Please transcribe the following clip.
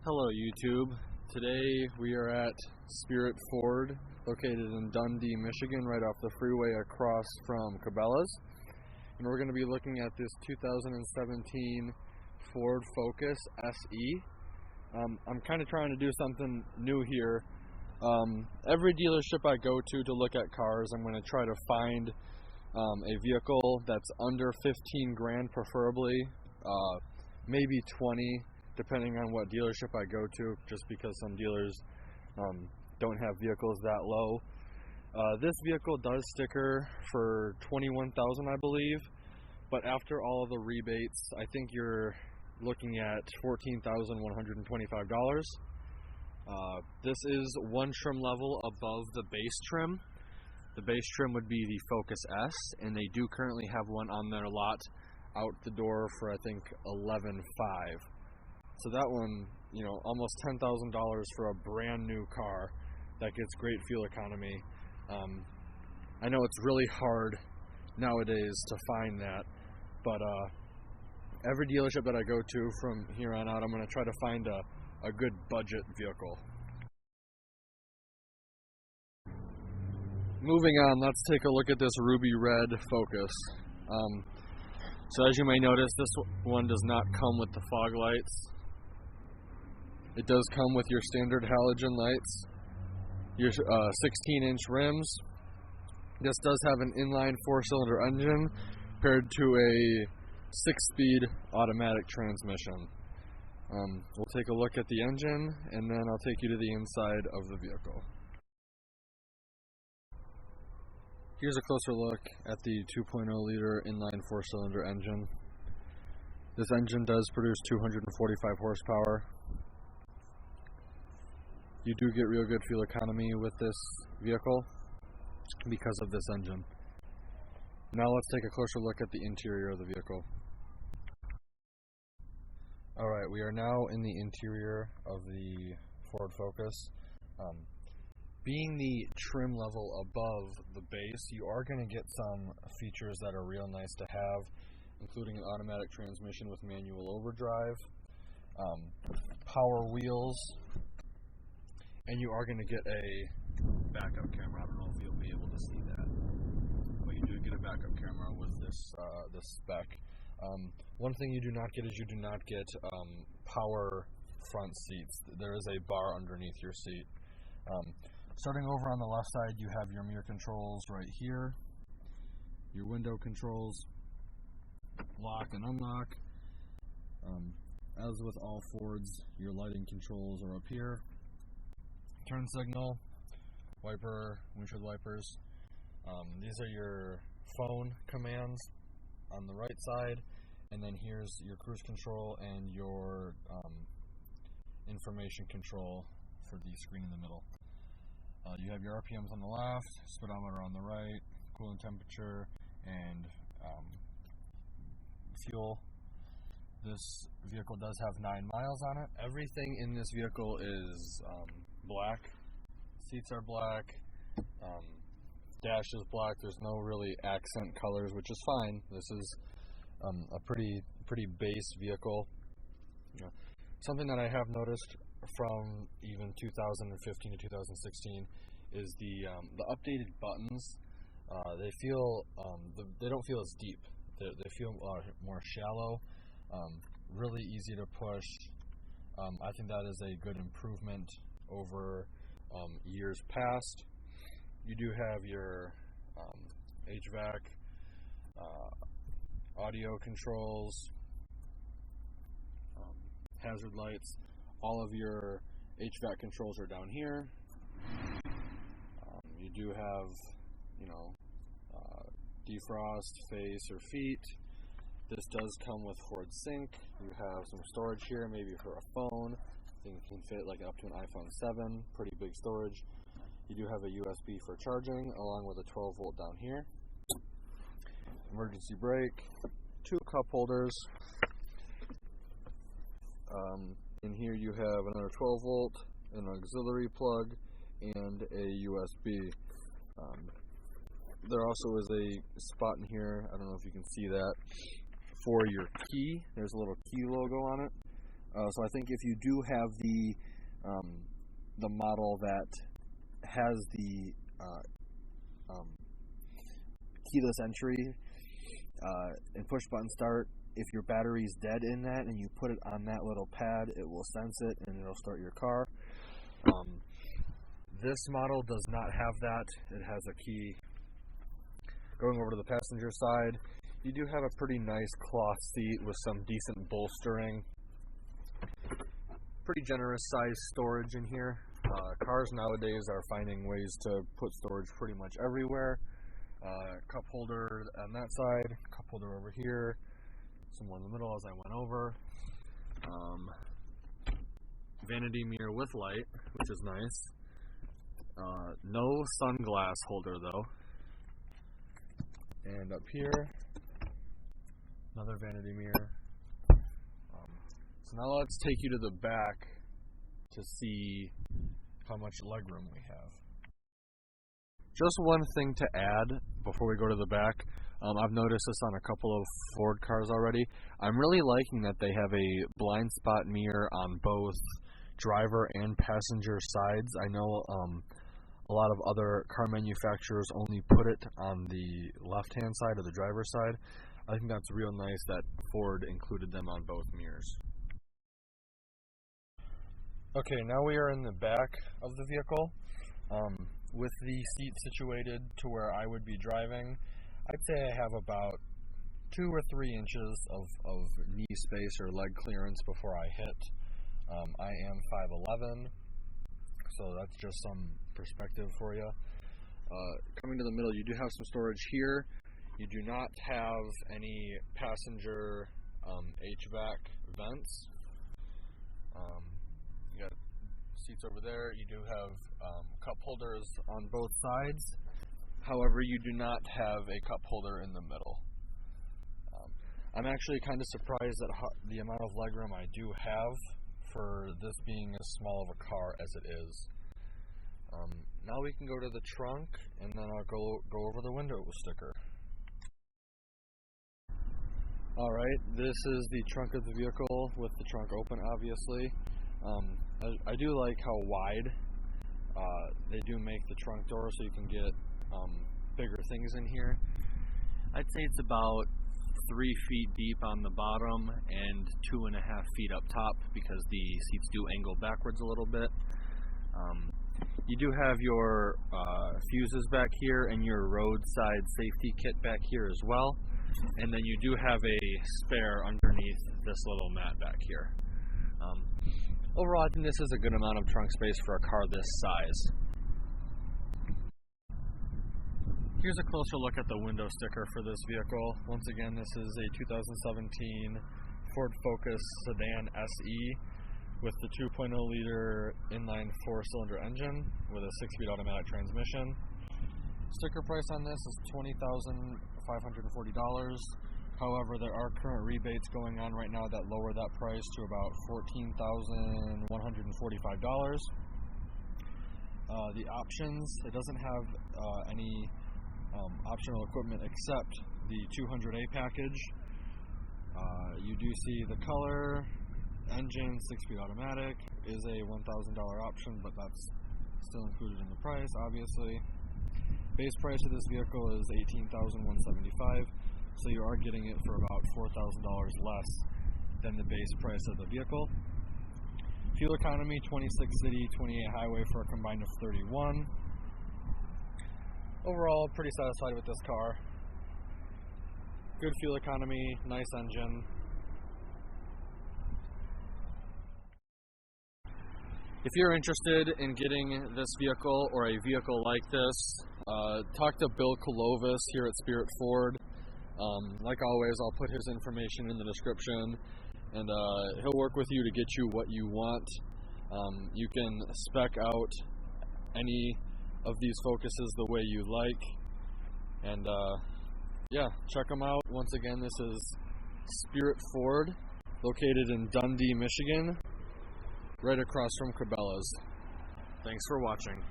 Hello YouTube. Today we are at Spirit Ford, located in Dundee, Michigan, right off the freeway across from Colovos. And we're going to be looking at this 2017 Ford Focus SE. I'm kind of trying to do something new here. Every dealership I go to look at cars, I'm going to try to find a vehicle that's under 15 grand preferably, maybe 20 depending on what dealership I go to, just because some dealers don't have vehicles that low. This vehicle does sticker for $21,000, I believe, but after all of the rebates, I think you're looking at $14,125. This is one trim level above the base trim. The base trim would be the Focus S, and they do currently have one on their lot out the door for I think $11,500. So that one, you know, almost $10,000 for a brand new car that gets great fuel economy. I know it's really hard nowadays to find that, but every dealership that I go to from here on out, I'm going to try to find a good budget vehicle. Moving on, let's take a look at this ruby red Focus. So as you may notice, this one does not come with the fog lights. It does come with your standard halogen lights, your 16-inch rims. This does have an inline 4-cylinder engine paired to a 6-speed automatic transmission. We'll take a look at the engine, and then I'll take you to the inside of the vehicle. Here's a closer look at the 2.0-liter inline 4-cylinder engine. This engine does produce 245 horsepower. You do get real good fuel economy with this vehicle because of this engine. Now let's take a closer look at the interior of the vehicle. Alright, we are now in the interior of the Ford Focus. Being the trim level above the base, you are going to get some features that are real nice to have, including an automatic transmission with manual overdrive, power wheels, and you are going to get a backup camera. I don't know if you'll be able to see that, but you do get a backup camera with this spec. One thing you do not get is you do not get power front seats. There is a bar underneath your seat. Starting over on the left side, you have your mirror controls right here, your window controls, lock and unlock. As with all Fords, your lighting controls are up here. Turn signal, wiper, windshield wipers. These are your phone commands on the right side, and then here's your cruise control and your information control for the screen in the middle. You have your RPMs on the left, speedometer on the right, coolant temperature, and fuel. This vehicle does have 9 miles on it. Everything in this vehicle is black. Seats are black. Dash is black. There's no really accent colors, which is fine. This is a pretty base vehicle. You know, something that I have noticed from even 2015 to 2016 is the updated buttons. They feel they don't feel as deep. They feel more shallow. Really easy to push. I think that is a good improvement over years past. You do have your HVAC, audio controls, hazard lights. All of your HVAC controls are down here. You do have, you know, defrost, face or feet. This does come with Ford Sync. You have some storage here, maybe for a phone. I think it can fit like up to an iPhone 7, pretty big storage. You do have a USB for charging, along with a 12-volt down here. Emergency brake, 2 cup holders. In here you have another 12-volt, an auxiliary plug, and a USB. There also is a spot in here, I don't know if you can see that, for your key. There's a little key logo on it. So I think if you do have the model that has the keyless entry and push button start, if your battery's dead in that and you put it on that little pad, it will sense it and it'll start your car. This model does not have that. It has a key. Going over to the passenger side, you do have a pretty nice cloth seat with some decent bolstering. Pretty generous size storage in here. Cars nowadays are finding ways to put storage pretty much everywhere. Cup holder on that side, cup holder over here, some more in the middle as I went over. Vanity mirror with light, which is nice. No sunglass holder though. And up here, another vanity mirror. So now let's take you to the back to see how much legroom we have. Just one thing to add before we go to the back. I've noticed this on a couple of Ford cars already. I'm really liking that they have a blind spot mirror on both driver and passenger sides. I know a lot of other car manufacturers only put it on the left-hand side or the driver's side. I think that's real nice that Ford included them on both mirrors. Okay, now we are in the back of the vehicle. With the seat situated to where I would be driving, I'd say I have about 2 or 3 inches of knee space or leg clearance before I hit. I am 5'11", so that's just some perspective for you. Coming to the middle, you do have some storage here. You do not have any passenger HVAC vents. You got seats over there. You do have cup holders on both sides. However, you do not have a cup holder in the middle. I'm actually kind of surprised at the amount of legroom I do have for this being as small of a car as it is. Now we can go to the trunk, and then I'll go over the window sticker. Alright, this is the trunk of the vehicle with the trunk open, obviously. I do like how wide they do make the trunk door so you can get bigger things in here. I'd say it's about 3 feet deep on the bottom and 2.5 feet up top because the seats do angle backwards a little bit. You do have your fuses back here and your roadside safety kit back here as well. And then you do have a spare underneath this little mat back here. Overall, I think this is a good amount of trunk space for a car this size. Here's a closer look at the window sticker for this vehicle. Once again, this is a 2017 Ford Focus Sedan SE with the 2.0 liter inline 4-cylinder engine with a 6-speed automatic transmission. Sticker price on this is $20,540. However, there are current rebates going on right now that lower that price to about $14,145. The options, it doesn't have any optional equipment except the 200A package. You do see the color, engine, 6-speed automatic is a $1,000 option, but that's still included in the price, obviously. Base price of this vehicle is $18,175, so you are getting it for about $4,000 less than the base price of the vehicle. Fuel economy, 26 city, 28 highway for a combined of 31. Overall, pretty satisfied with this car. Good fuel economy, nice engine. If you're interested in getting this vehicle or a vehicle like this, talk to Bill Colovos here at Spirit Ford. Like always, I'll put his information in the description, and he'll work with you to get you what you want. You can spec out any of these Focuses the way you like, and yeah, check them out. Once again, this is Spirit Ford, located in Dundee, Michigan, right across from Cabela's. Thanks for watching.